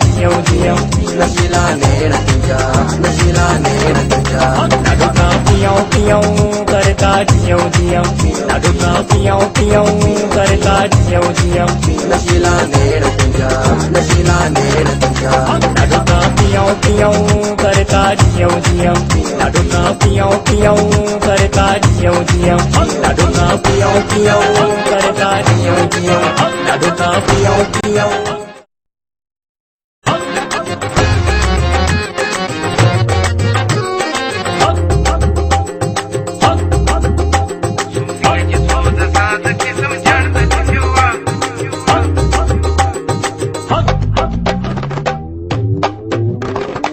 जियो जियो नशीला नैन तुझा नशीला नैन तुझा लाडूका पियो पियो करता जियो जियो लाडूका पियो पियो करता जियो जियो नशीला नैन तुझा नशीला नैन तुझा लाडूका पियो पियो करता जियो जियो लाडूका पियो पियो करता जियो जियो लाडूका पियो पियो करता जियो जियो लाडूका पियो पियो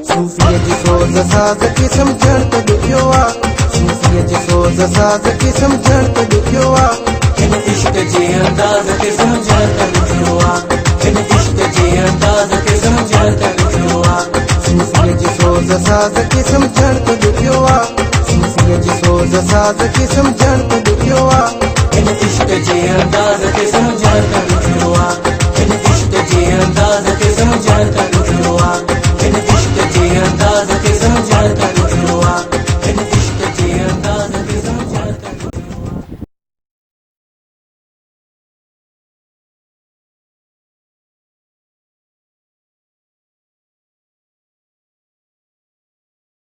सूफीअ जी सोज़ साज़ खे सम्झण त ॾुखियो आहे सूफीअ जी सोज़ साज़ खे सम्झण त ॾुखियो आहे हिन इश्क जे अंदाज़ खे सम्झण त ॾुखियो आहे हिन इश्क जे अंदाज़ खे सम्झण त ॾुखियो आहे सूफीअ जी सोज़ साज़ खे सम्झण त ॾुखियो आहे सूफीअ जी सोज़ साज़ खे सम्झण त ॾुखियो आहे हिन इश्क जे अंदाज़ खे सम्झण त ॾुखियो आहे हिन इश्क जे अंदाज़ खे